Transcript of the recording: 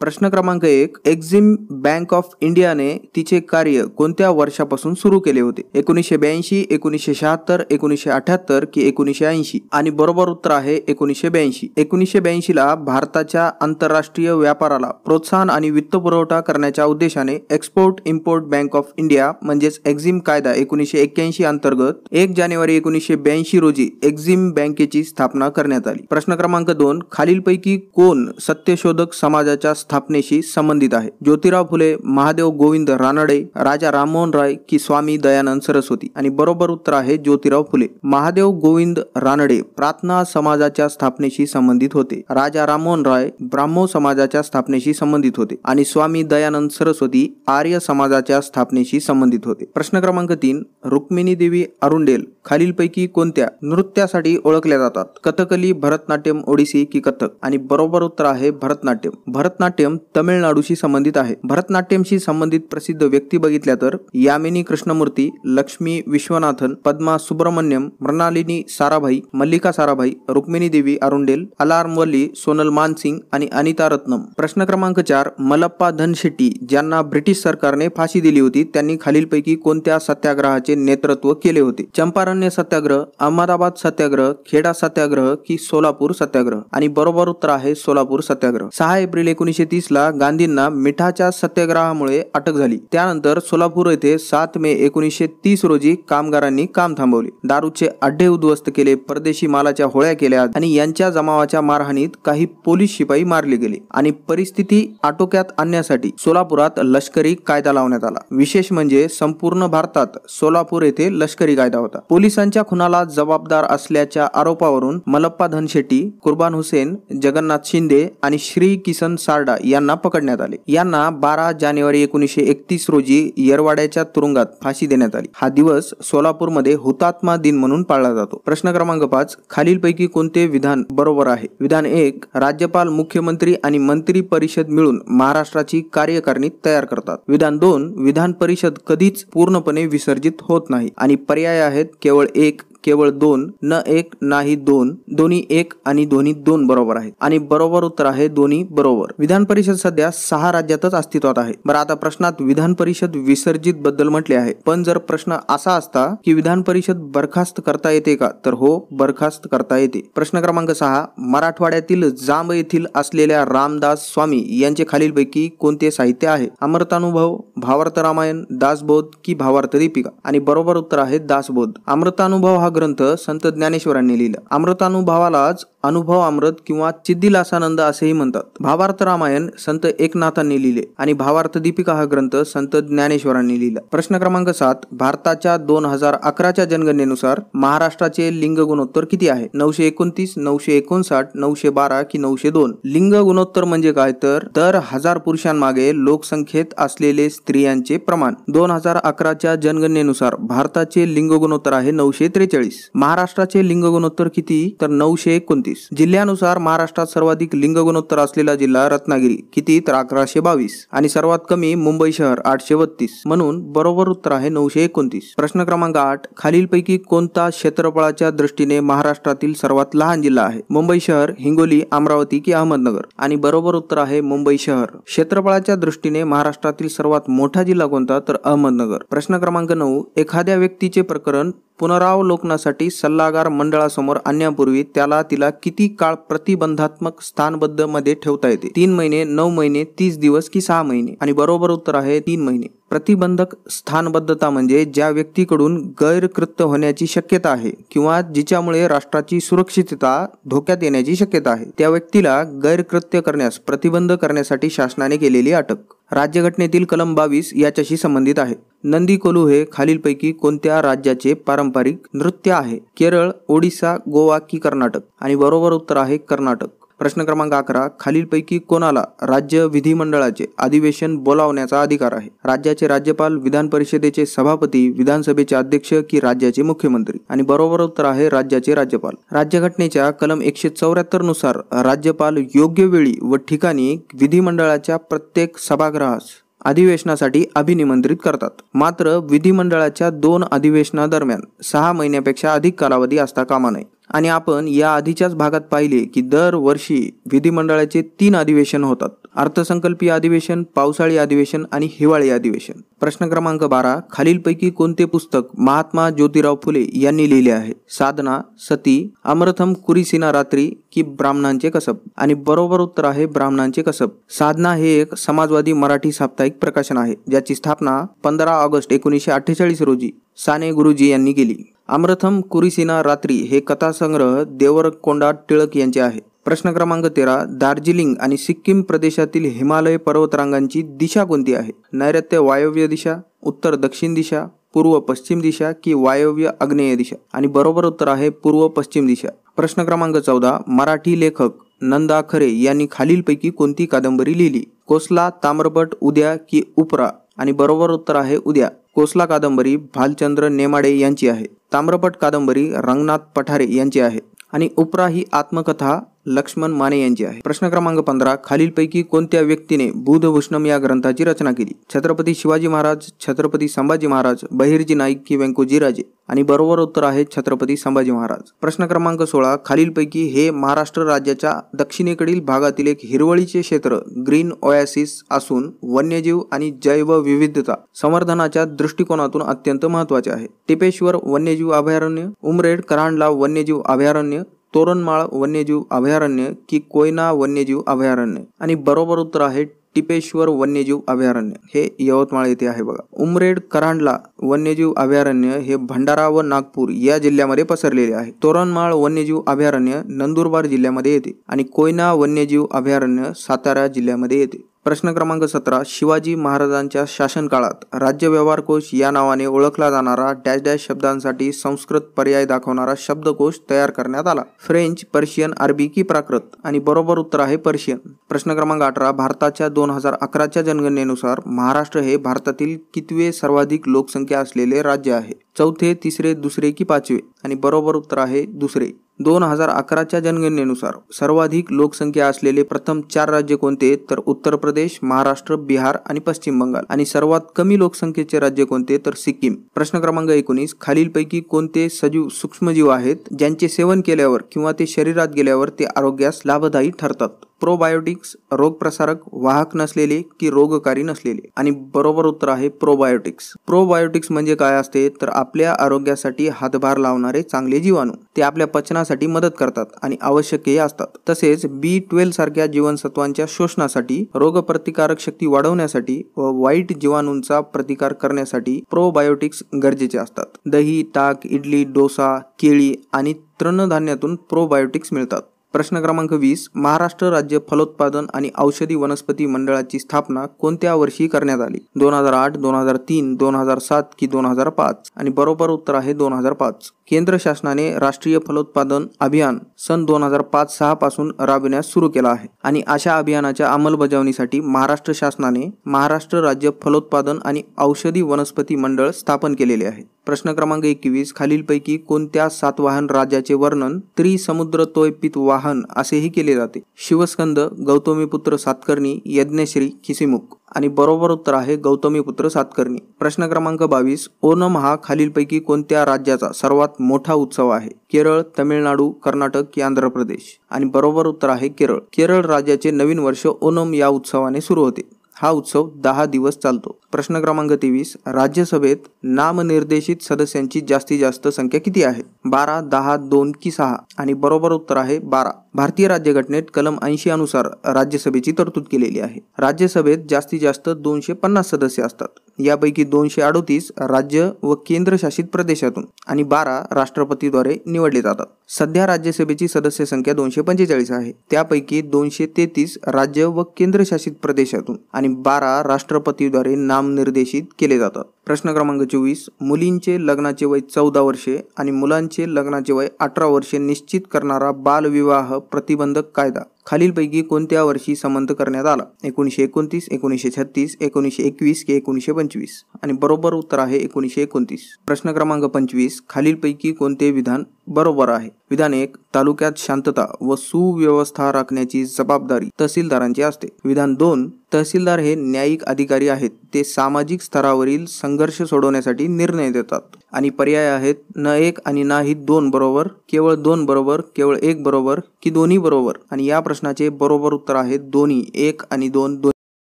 प्रश्न क्रमांक 1. Exim bank of इंडियाने तिचे कार्य कोणत्या वर्षापासून सुरू केले होते? 1982, 1976, 1978 की 1980? आणि बरोबर उत्तर आहे 1982. 1982 ला भारताच्या आंतरराष्ट्रीय व्यापाराला प्रोत्साहन आणि वित्तपुरवठा करण्याच्या उद्देशाने export import bank of India म्हणजेच एक्झिम कायदा 1981 अंतर्गत 1 जानेवारी 1982 रोजी एक्झिम बँकेची स्थापना करण्यात आली. प्रश्न क्रमांक 2. खालीलपैकी कोण सत्यशोधक समाजाच्या स्थापनेशी संबंधित आहे? ज्योतिराव फुले, महादेव गोविंद रानडे, राजा राममोहन राय की स्वामी दयानंद सरस्वती? आणि बरोबर उत्तर आहे ज्योतिराव फुले. महादेव गोविंद रानडे प्रार्थना समाजाच्या स्थापनेशी संबंधित होते. राजा राममोहन राय ब्राह्मो समाजाच्या स्थापनेशी संबंधित होते आणि स्वामी दयानंद सरस्वती आर्य समाजाच्या स्थापनेशी संबंधित होते. प्रश्न क्रमांक 3. रुक्मिणी देवी अरुंडेल खालीलपैकी कोणत्या नृत्यासाठी ओळखल्या जातात? कथकली, भरतनाट्यम, ओडिसी की कथक? आणि बरोबर उत्तर आहे भरतनाट्यम. भरतनाट्यम तमिळनाडूशी संबंधित आहे. भरतनाट्यमशी संबंधित प्रसिद्ध व्यक्ती बघितल्या तर यामिनी कृष्णमूर्ती, लक्ष्मी विश्वनाथन, पद्मा सुब्रमण्यम, मृणालिनी साराभाई, मल्लिका साराभाई, रुक्मिणी देवी अरुंडेल, अलारमवल्ली, सोनल मानसिंग आणि अनिता रत्नम. प्रश्न क्रमांक 4. मल्लप्पा धनशेट्टी ज्यांना ब्रिटिश सरकारने फाशी दिली होती त्यांनी खालीलपैकी कोणत्या सत्याग्रहाचे नेतृत्व केले होते? चंपारण्य सत्याग्रह, अहमदाबाद सत्याग्रह, खेडा सत्याग्रह की सोलापूर सत्याग्रह? आणि बरोबर उत्तर आहे सोलापूर सत्याग्रह. 6 एप्रिल 1930 ला गांधींना मिठाच्या सत्याग्रहामुळे अटक झाली. त्यानंतर सोलापूर येथे 7 मे 1930 रोजी कामगारांनी काम थांबवले, दारूचे अड्डे उद्ध्वस्त केले, परदेशी मालाच्या होळ्या केल्या आणि यांच्या जमावाच्या मारहाणीत काही पोलीस शिपाई मारले गेले आणि परिस्थिती आटोक्यात आणण्यासाठी सोलापुरात लष्करी कायदा लावण्यात आला. विशेष म्हणजे संपूर्ण भारतात सोलापूर येथे लष्करी कायदा होता. पोलिसांच्या खुनाला जबाबदार असल्याच्या आरोपावरून मल्लप्पा धनशेट्टी, कुर्बान हुसेन, जगन्नाथ शिंदे आणि श्री किसन सारडा यांना पकडण्यात आले. यांना 12 जानेवारी 1931 रोजी येरवाड्याच्या तुरुंगात फाशी देण्यात आली. हा दिवस सोलापूरमध्ये हुतात्मा दिन म्हणून पाळला जातो. प्रश्न क्रमांक 5. खालीलपैकी कोणते विधान बरोबर आहे? विधान 1. राज्यपाल, मुख्यमंत्री आणि मंत्री परिषद मिळून महाराष्ट्राची कार्यकारिणी तयार करतात. विधान 2. विधान परिषद कधीच पूर्णपणे विसर्जित होत नाही. आणि पर्याय आहेत केवळ 1, केवळ 2, न 1 नाही 2, दोन्ही 1 आणि दोन्ही 2 बरोबर आहे. आणि बरोबर उत्तर आहे दोन्ही बरोबर. विधान परिषद सध्या 6 राज्यातच अस्तित्वात आहे. बरं, आता प्रश्नात विधान परिषद विसर्जित बद्दल म्हटले आहे, पण जर प्रश्न असा असता की विधान परिषद बरखास्त करता येते का, तर हो, बरखास्त करता येते. प्रश्न क्रमांक 6. मराठवाड्यातील जांब येथील असलेल्या रामदास स्वामी यांचे खालीलपैकी कोणते साहित्य आहे? अमृतानुभव, भावार्थ रामायण, दासबोध की भावार्थ दीपिका? आणि बरोबर उत्तर आहे दासबोध. अमृतानुभव हा ग्रंथ संत ज्ञानेश्वरांनी लिहिला. अमृतानुभवालाच अनुभव अमृत किंवा चिद्दिलासानंद असेही म्हणतात. भावार्थ रामायण संत एकनाथांनी लिहिले आणि भावार्थ दीपिका हा ग्रंथ संत ज्ञानेश्वरांनी लिहिला. प्रश्न क्रमांक 7. भारताच्या 2011च्या जनगणनेनुसार महाराष्ट्राचे लिंग गुणोत्तर किती आहे? 929, 959, 912 की 902? लिंग गुणोत्तर म्हणजे काय, तर दर 1000 पुरुषांमागे लोकसंख्येत असलेले स्त्रियांचे प्रमाण. 2011च्या जनगणनेनुसार भारताचे लिंग गुणोत्तर आहे 943. महाराष्ट्राचे लिंग गुणोत्तर किती, तर 929. जिल्ह्यानुसार महाराष्ट्रात सर्वाधिक लिंग गुणोत्तर असलेला जिल्हा रत्नागिरी, किती, तर 1122. आणि सर्वात कमी मुंबई शहर 832. म्हणून बरोबर उत्तर आहे 929. प्रश्न क्रमांक 8. खालीलपैकी कोणता क्षेत्रफळाच्या दृष्टीने महाराष्ट्रातील सर्वात लहान जिल्हा आहे? मुंबई शहर, हिंगोली, अमरावती की अहमदनगर? आणि बरोबर उत्तर आहे मुंबई शहर. क्षेत्रफळाच्या दृष्टीने महाराष्ट्रातील सर्वात मोठा जिल्हा कोणता, तर अहमदनगर. प्रश्न क्रमांक 9. एखाद्या व्यक्तीचे प्रकरण पुनरावलोकनासाठी सल्लागार मंडळासमोर आणण्यापूर्वी त्याला तिला किती काळ प्रतिबंधात्मक स्थानबद्ध मध्ये ठेवता येते? 3 महिने, 9 महिने, 30 दिवस की 6 महिने? आणि बरोबर उत्तर आहे 3 महिने. प्रतिबंधक स्थानबद्धता म्हणजे ज्या व्यक्तीकडून गैरकृत्य होण्याची शक्यता आहे किंवा जिच्यामुळे राष्ट्राची सुरक्षितता धोक्यात येण्याची शक्यता आहे त्या व्यक्तीला गैरकृत्य करण्यास प्रतिबंध करण्यासाठी शासनाने केलेली अटक. राज्यघटनेतील कलम 22 याच्याशी संबंधित आहे. नंदी कोलू हे खालीलपैकी कोणत्या राज्याचे पारंपरिक नृत्य आहे? केरळ, ओडिसा, गोवा की कर्नाटक? आणि बरोबर उत्तर आहे कर्नाटक. प्रश्न क्रमांक 11. खालीलपैकी कोणाला राज्य विधिमंडळाचे अधिवेशन बोलावण्याचा अधिकार आहे? राज्याचे राज्यपाल, विधान परिषदेचे सभापती, विधानसभेचे अध्यक्ष की राज्याचे मुख्यमंत्री? आणि बरोबर उत्तर आहे राज्याचे राज्यपाल. राज्यघटनेच्या कलम 174 नुसार राज्यपाल योग्य वेळी व ठिकाणी विधिमंडळाच्या प्रत्येक सभागृहास अधिवेशनासाठी अभिनिमंत्रित करतात. मात्र विधिमंडळाच्या 2 अधिवेशनादरम्यान 6 महिन्यापेक्षा अधिक कालावधी असता कामा नये. आणि आपण या आधीच्याच भागात पाहिले की दरवर्षी विधिमंडळाचे 3 अधिवेशन होतात. अर्थसंकल्पीय अधिवेशन, पावसाळी अधिवेशन आणि हिवाळी अधिवेशन. प्रश्न क्रमांक 12. खालीलपैकी कोणते पुस्तक महात्मा ज्योतिराव फुले यांनी लिहिले आहे? साधना, सती, अमृतम कुरिसिना रात्री की ब्राह्मणांचे कसब? आणि बरोबर उत्तर आहे ब्राह्मणांचे कसब. साधना हे एक समाजवादी मराठी साप्ताहिक प्रकाशन आहे ज्याची स्थापना 15 ऑगस्ट 1948 रोजी साने गुरुजी यांनी केली. अमृतम कुरिसिना रात्री हे कथासंग्रह देवरकोंडा टिळक यांचे आहे. प्रश्न क्रमांक 13. दार्जिलिंग आणि सिक्कीम प्रदेशातील हिमालय पर्वतरांगांची दिशा कोणती आहे? नैऋत्य वायव्य दिशा, उत्तर दक्षिण दिशा, पूर्व पश्चिम दिशा की वायव्य आग्नेय दिशा? आणि बरोबर उत्तर आहे पूर्व पश्चिम दिशा. प्रश्न क्रमांक 14. मराठी लेखक नंदा खरे यांनी खालीलपैकी कोणती कादंबरी लिहिली? कोसला, ताम्रपट, उद्या की उपरा? आणि बरोबर उत्तर आहे उद्या. कोसला कादंबरी भालचंद्र नेमाडे यांची आहे. ताम्रपट कादंबरी रंगनाथ पठारे यांची आहे. आणि उपरा ही आत्मकथा लक्ष्मण माने यांची आहे. प्रश्न क्रमांक 15. खालीलपैकी कोणत्या व्यक्तीने बुधभूषणम या ग्रंथाची रचना केली? छत्रपती शिवाजी महाराज, छत्रपती संभाजी महाराज, बहिर्जी नाईक की व्यंकोजी राजे? आणि बरोबर उत्तर आहे छत्रपती संभाजी महाराज. प्रश्न क्रमांक 16. खालीलपैकी हे महाराष्ट्र राज्याच्या दक्षिणेकडील भागातील एक हिरवळीचे क्षेत्र ग्रीन ओएसिस असून वन्यजीव आणि जैवविविधता संवर्धनाच्या दृष्टिकोनातून अत्यंत महत्वाचे आहे? टिपेश्वर वन्यजीव अभयारण्य, उमरेड कऱ्हांडला वन्यजीव अभयारण्य, तोरणमाळ वन्यजीव अभयारण्य की कोयना वन्यजीव अभयारण्य? आणि बरोबर उत्तर आहे टिपेश्वर वन्यजीव अभयारण्य. हे यवतमाळ येथे आहे बघा. उमरेड कऱ्हांडला वन्यजीव अभयारण्य हे भंडारा व नागपूर या जिल्ह्यामध्ये पसरलेले आहे. तोरणमाळ वन्यजीव अभयारण्य नंदुरबार जिल्ह्यामध्ये येते आणि कोयना वन्यजीव अभयारण्य सातारा जिल्ह्यामध्ये येते. प्रश्न क्रमांक 17. शिवाजी महाराजांच्या शासनकाळात राज्य व्यवहार कोश या नावाने ओळखला जाणारा डॅश डॅश शब्दांसाठी संस्कृत पर्याय दाखवणारा शब्दकोश तयार करण्यात आला? फ्रेंच, पर्शियन, अरबी की प्राकृत? आणि बरोबर उत्तर आहे पर्शियन. प्रश्न क्रमांक 18. भारताच्या 2011च्या जनगणनेनुसार महाराष्ट्र हे भारतातील कितवे सर्वाधिक लोकसंख्या असलेले राज्य आहे? चौथे, तिसरे, दुसरे की पाचवे? आणि बरोबर उत्तर आहे दुसरे. 2011च्या जनगणनेनुसार सर्वाधिक लोकसंख्या असलेले प्रथम 4 राज्य कोणते? तर उत्तर प्रदेश, महाराष्ट्र, बिहार आणि पश्चिम बंगाल. आणि सर्वात कमी लोकसंख्येचे राज्य कोणते? तर सिक्कीम. प्रश्न क्रमांक 19. खालीलपैकी कोणते सजीव सूक्ष्मजीव आहेत ज्यांचे सेवन केल्यावर किंवा ते शरीरात गेल्यावर ते आरोग्यास लाभदायी ठरतात? प्रोबायोटिक्स, रोगप्रसारक, वाहक नसलेले की रोगकारी नसलेले? आणि बरोबर उत्तर आहे प्रोबायोटिक्स. प्रोबायोटिक्स म्हणजे काय असते? तर आपल्या आरोग्यासाठी हातभार लावणारे चांगले जीवाणू. ते आपल्या पचनासाठी मदत करतात आणि आवश्यकही असतात. तसेच B12 सारख्या जीवनसत्वांच्या शोषणासाठी, रोगप्रतिकारक शक्ती वाढवण्यासाठी व वाईट जीवाणूंचा प्रतिकार करण्यासाठी प्रोबायोटिक्स गरजेचे असतात. दही, ताक, इडली, डोसा, केळी आणि तृणधान्यातून प्रोबायोटिक्स मिळतात. प्रश्न क्रमांक 20. महाराष्ट्र राज्य फलोत्पादन आणि औषधी वनस्पती मंडळाची स्थापना कोणत्या वर्षी करण्यात आली? 2008, 2003, 2007 की 2005? आणि बरोबर उत्तर आहे 2005. केंद्र शासनाने राष्ट्रीय फलोत्पादन अभियान सन 2005-06 पासून राबविण्यास सुरू केला आहे आणि अशा अभियानाच्या अंमलबजावणीसाठी महाराष्ट्र शासनाने महाराष्ट्र राज्य फलोत्पादन आणि औषधी वनस्पती मंडळ स्थापन केलेले आहे. प्रश्न क्रमांक 21. खालीलपैकी कोणत्या सातवाहन राजाचे वर्णन त्रिसमुद्र तोयपित वाहन असेही केले जाते? शिवस्कंद, गौतमीपुत्र सातकर्णी, यज्ञश्री, खिसीमुख? आणि बरोबर उत्तर आहे गौतमीपुत्र सातकर्णी. प्रश्न क्रमांक 22. ओणम हा खालीलपैकी कोणत्या राज्याचा सर्वात मोठा उत्सव आहे? केरळ, तमिळनाडू, कर्नाटक की आंध्र प्रदेश? आणि बरोबर उत्तर आहे केरळ. केरळ राज्याचे नवीन वर्ष ओणम या उत्सवाने सुरू होते. हा उत्सव 10 दिवस चालतो. प्रश्न क्रमांक 23. राज्यसभेत नामनिर्देशित सदस्यांची जास्तीत जास्त संख्या किती आहे? 12, 10, 2 की 6? आणि बरोबर उत्तर आहे 12. भारतीय राज्यघटनेत कलम 80 अनुसार राज्यसभेची तरतूद केलेली आहे. राज्यसभेत जास्तीत जास्त 250 सदस्य असतात. यापैकी 238 राज्य व केंद्रशासित प्रदेशातून आणि 12 राष्ट्रपतीद्वारे निवडले जातात. सध्या राज्यसभेची सदस्य संख्या 245 आहे. त्यापैकी 233 राज्य व केंद्रशासित प्रदेशातून आणि 12 राष्ट्रपतीद्वारे नामनिर्देशित केले जातात. प्रश्न क्रमांक 24. मुलींचे लग्नाचे वय 14 वर्षे आणि मुलांचे लग्नाचे वय 18 वर्षे निश्चित करणारा बालविवाह प्रतिबंधक कायदा खालीलपैकी कोणत्या वर्षी संमत करण्यात आला? 1929, 1936, 1921 की 1925? आणि बरोबर उत्तर आहे 1929. प्रश्न क्रमांक 25. खालीलपैकी कोणते विधान बरोबर आहे? विधान 1. तालुक्यात शांतता व सुव्यवस्था राखण्याची जबाबदारी तहसीलदारांची असते. विधान 2. तहसीलदार हे न्यायिक अधिकारी आहेत. ते सामाजिक स्तरावरील संघ संघर्ष सोडवण्यासाठी निर्णय देतात. आणि पर्याय आहेत न 1 आणि नाही 2 बरोबर, केवळ 2 बरोबर, केवळ 1 बरोबर की दोन्ही बरोबर. आणि या प्रश्नाचे बरोबर उत्तर आहे दोन्ही, 1 आणि 2